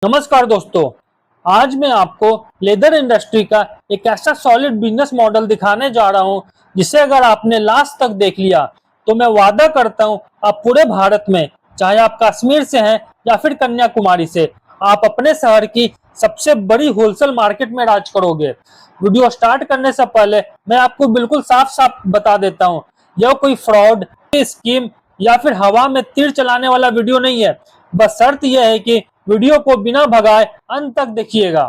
नमस्कार दोस्तों। आज मैं आपको लेदर इंडस्ट्री का एक ऐसा सॉलिड बिजनेस मॉडल दिखाने जा रहा हूं जिसे अगर आपने लास्ट तक देख लिया तो मैं वादा करता हूं आप पूरे भारत में, चाहे आप कश्मीर से हैं या फिर कन्याकुमारी से, आप अपने शहर की सबसे बड़ी होलसेल मार्केट में राज करोगे। वीडियो स्टार्ट करने से पहले मैं आपको बिल्कुल साफ साफ बता देता हूं, यह कोई फ्रॉड, स्कीम या फिर हवा में तीर चलाने वाला वीडियो नहीं है। बस शर्त यह है कि वीडियो को बिना भगाए अंत तक देखिएगा,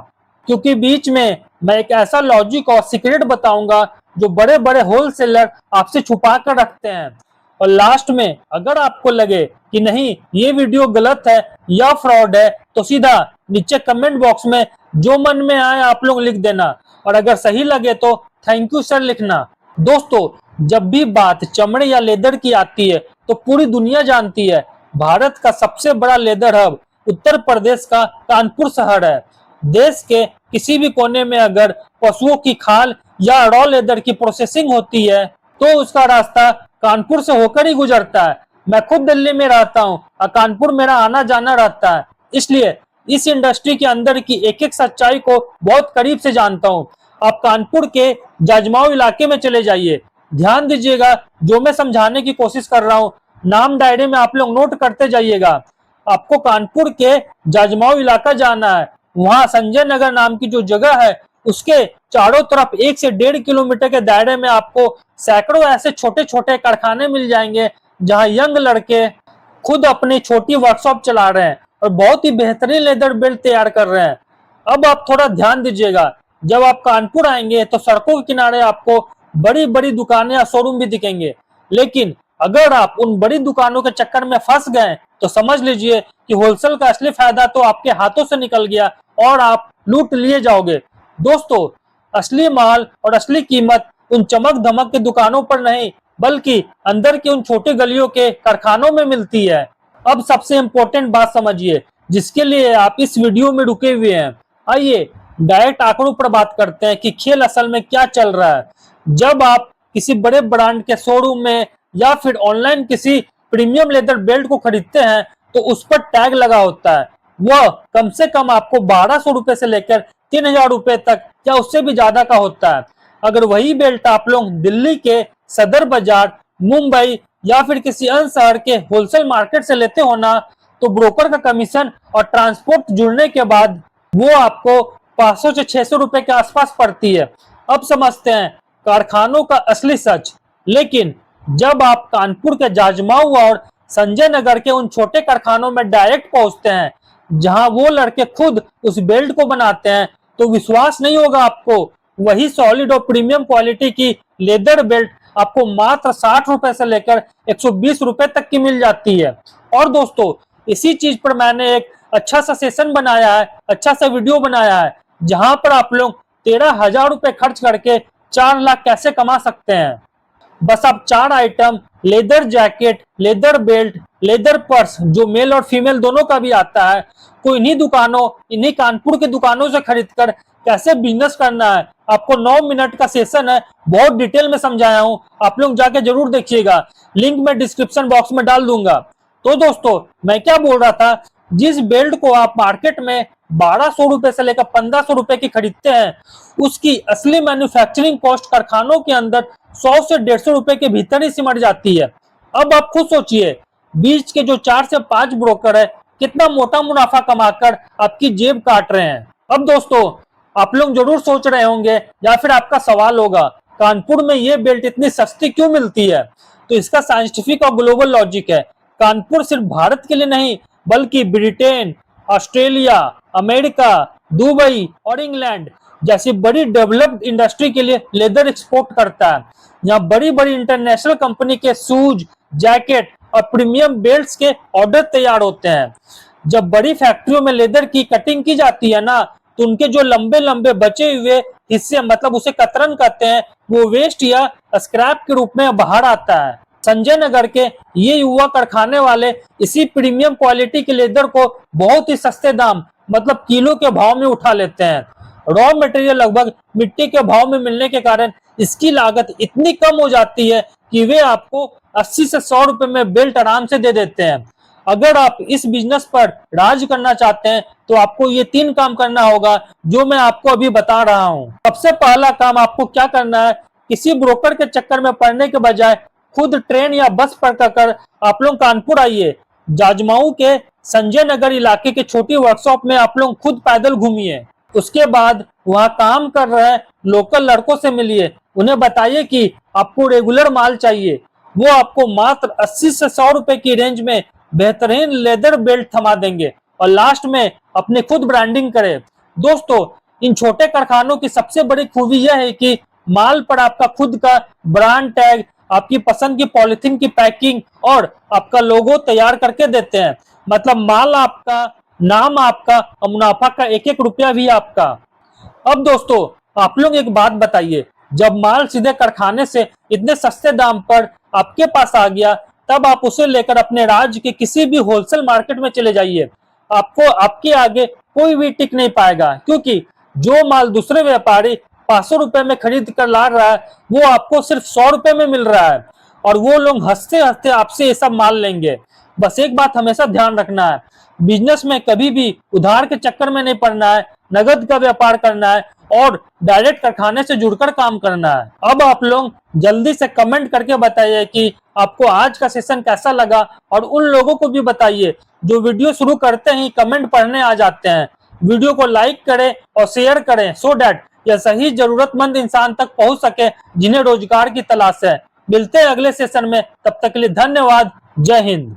क्योंकि बीच में मैं एक ऐसा लॉजिक और सीक्रेट बताऊंगा जो बड़े बड़े होलसेलर आपसे छुपा कर रखते हैं। और लास्ट में अगर आपको लगे कि नहीं ये वीडियो गलत है या फ्रॉड है तो सीधा नीचे कमेंट बॉक्स में जो मन में आए आप लोग लिख देना, और अगर सही लगे तो थैंक यू सर लिखना। दोस्तों, जब भी बात चमड़े या लेदर की आती है तो पूरी दुनिया जानती है भारत का सबसे बड़ा लेदर हब उत्तर प्रदेश का कानपुर शहर है। देश के किसी भी कोने में अगर पशुओं की खाल या रॉ लेदर की प्रोसेसिंग होती है तो उसका रास्ता कानपुर से होकर ही गुजरता है। मैं खुद दिल्ली में रहता हूँ और कानपुर मेरा आना जाना रहता है, इसलिए इस इंडस्ट्री के अंदर की एक एक सच्चाई को बहुत करीब से जानता हूँ। आप कानपुर के जाजमाव इलाके में चले जाइए, ध्यान दीजिएगा जो मैं समझाने की कोशिश कर रहा हूँ, नाम डायरी में आप लोग नोट करते जाइएगा। आपको कानपुर के जाजमाव इलाका जाना है, वहां संजय नगर नाम की जो जगह है उसके चारों तरफ 1 से 1.5 किलोमीटर के दायरे में आपको सैकड़ों ऐसे छोटे छोटे कारखाने मिल जाएंगे जहां यंग लड़के खुद अपनी छोटी वर्कशॉप चला रहे हैं और बहुत ही बेहतरीन लेदर बेल्ट तैयार कर रहे हैं। अब आप थोड़ा ध्यान दीजिएगा, जब आप कानपुर आएंगे तो सड़कों के किनारे आपको बड़ी बड़ी दुकानें या शोरूम भी दिखेंगे, लेकिन अगर आप उन बड़ी दुकानों के चक्कर में फंस गए तो समझ लीजिए कि होलसेल का असली फायदा तो आपके हाथों से निकल गया और आप लूट लिए जाओगे। दोस्तों, असली माल और असली कीमत उन चमक धमक के दुकानों पर नहीं बल्कि अंदर की उन छोटी गलियों के कारखानों में मिलती है। अब सबसे इंपॉर्टेंट बात समझिए जिसके लिए आप इस वीडियो में रुके हुए हैं। आइए डायरेक्ट आंकड़ों पर बात करते हैं कि खेल असल में क्या चल रहा है। जब आप किसी बड़े ब्रांड के शोरूम में या फिर ऑनलाइन किसी प्रीमियम लेदर बेल्ट को खरीदते हैं तो उस पर टैग लगा होता है, वह कम से कम आपको 1200 रुपए से लेकर 3000 रुपए तक या उससे भी ज्यादा का होता है। अगर वही बेल्ट आप लोग दिल्ली के सदर बाजार, मुंबई या फिर किसी अन्य शहर के होलसेल मार्केट से लेते हो ना, तो ब्रोकर का कमीशन और ट्रांसपोर्ट जुड़ने के बाद वो आपको 500 से 600 रुपए के आसपास पड़ती है। अब समझते हैं कारखानों का असली सच। लेकिन जब आप कानपुर के जाजमाऊ और संजय नगर के उन छोटे कारखानों में डायरेक्ट पहुंचते हैं जहां वो लड़के खुद उस बेल्ट को बनाते हैं तो विश्वास नहीं होगा आपको, वही सॉलिड और प्रीमियम क्वालिटी की लेदर बेल्ट आपको मात्र 60 रुपए से लेकर 120 रुपए तक की मिल जाती है। और दोस्तों, इसी चीज पर मैंने एक अच्छा सा सेशन बनाया है, अच्छा सा वीडियो बनाया है जहां पर आप लोग 13,000 रुपए खर्च करके 4 लाख कैसे कमा सकते हैं। बस आप 4 item leather jacket, leather belt, leather purse जो मेल और फीमेल दोनों का भी आता है को इन्हीं दुकानों, इन्हीं कानपुर की दुकानों से खरीदकर कैसे बिजनेस करना है। आपको 9 मिनट का सेशन है, बहुत डिटेल में समझाया हूं, आप लोग जाके जरूर देखिएगा, लिंक मैं डिस्क्रिप्शन बॉक्स में डाल दूंगा। तो दोस्तों, मैं क्या बोल रहा था, जिस बेल्ट को आप मार्केट में 1200 रुपए से लेकर 1500 रुपए की खरीदते हैं उसकी असली मैन्युफैक्चरिंग कॉस्ट कारखानों के अंदर 100 से 150 रुपए के भीतर ही सिमट जाती है। अब आप खुद सोचिए, बीच के जो 4 से 5 ब्रोकर है कितना मोटा मुनाफा कमाकर आपकी जेब काट रहे हैं। अब दोस्तों, आप लोग जरूर सोच रहे होंगे या फिर आपका सवाल होगा कानपुर में ये बेल्ट इतनी सस्ती क्यों मिलती है। तो इसका साइंटिफिक और ग्लोबल लॉजिक है। कानपुर सिर्फ भारत के लिए नहीं बल्कि ब्रिटेन, ऑस्ट्रेलिया, अमेरिका, दुबई और इंग्लैंड जैसी बड़ी डेवलप्ड इंडस्ट्री के लिए लेदर एक्सपोर्ट करता है। यहाँ बड़ी बड़ी इंटरनेशनल कंपनी के शूज, जैकेट और प्रीमियम बेल्ट्स के ऑर्डर तैयार होते हैं। जब बड़ी फैक्ट्रियों में लेदर की कटिंग की जाती है ना, तो उनके जो लंबे लंबे बचे हुए हिस्से, मतलब उसे कतरन कहते हैं, वो वेस्ट या स्क्रैप के रूप में बाहर आता है। संजय नगर के ये युवा कारखाने वाले इसी प्रीमियम क्वालिटी के लेदर को बहुत ही सस्ते दाम, मतलब किलो के भाव में उठा लेते हैं। रॉ मटेरियल लगभग मिट्टी के भाव में मिलने के कारण इसकी लागत इतनी कम हो जाती है कि वे आपको 80 से 100 रुपए में बेल्ट आराम से दे देते हैं। अगर आप इस बिजनेस पर राज करना चाहते हैं तो आपको ये 3 काम करना होगा जो मैं आपको अभी बता रहा हूँ। सबसे पहला काम आपको क्या करना है, किसी ब्रोकर के चक्कर में पड़ने के बजाय खुद ट्रेन या बस पकड़कर आप लोग कानपुर आइए। जाजमाऊ के संजय नगर इलाके के छोटी वर्कशॉप में आप लोग खुद पैदल घूमिए। उसके बाद वहां काम कर रहे लोकल लड़कों से मिलिए, उन्हें बताइए कि आपको रेगुलर माल चाहिए। वो आपको मात्र 80 से 100 रुपए की रेंज में बेहतरीन लेदर बेल्ट थमा देंगे और लास्ट में अपने खुद ब्रांडिंग करें। दोस्तों, इन छोटे कारखानों की सबसे बड़ी खूबी यह है कि माल पर आपका खुद का ब्रांड टैग, आपकी पसंद की पॉलिथीन की पैकिंग और आपका लोगो तैयार करके देते हैं। मतलब माल आपका, नाम आपका और मुनाफा का एक एक रुपया भी आपका। अब दोस्तों, आप लोग एक बात बताइए, जब माल सीधे कारखाने से इतने सस्ते दाम पर आपके पास आ गया, तब आप उसे लेकर अपने राज्य के किसी भी होलसेल मार्केट में चले जाइए, आपको आपके आगे कोई भी टिक नहीं पाएगा, क्योंकि जो माल दूसरे व्यापारी 500 रुपए में खरीद कर ला रहा है वो आपको सिर्फ 100 रुपए में मिल रहा है और वो लोग हंसते हंसते आपसे ये सब माल लेंगे। बस एक बात हमेशा ध्यान रखना है, बिजनेस में कभी भी उधार के चक्कर में नहीं पड़ना है, नगद का व्यापार करना है और डायरेक्ट कारखाने से जुड़कर काम करना है। अब आप लोग जल्दी से कमेंट करके बताइए कि आपको आज का सेशन कैसा लगा और उन लोगों को भी बताइए जो वीडियो शुरू करते ही कमेंट पढ़ने आ जाते हैं। वीडियो को लाइक करें और शेयर करें सो दैट यह सही जरूरतमंद इंसान तक पहुंच सके जिन्हें रोजगार की तलाश है। मिलते हैं अगले सेशन में, तब तक के लिए धन्यवाद। जय हिंद।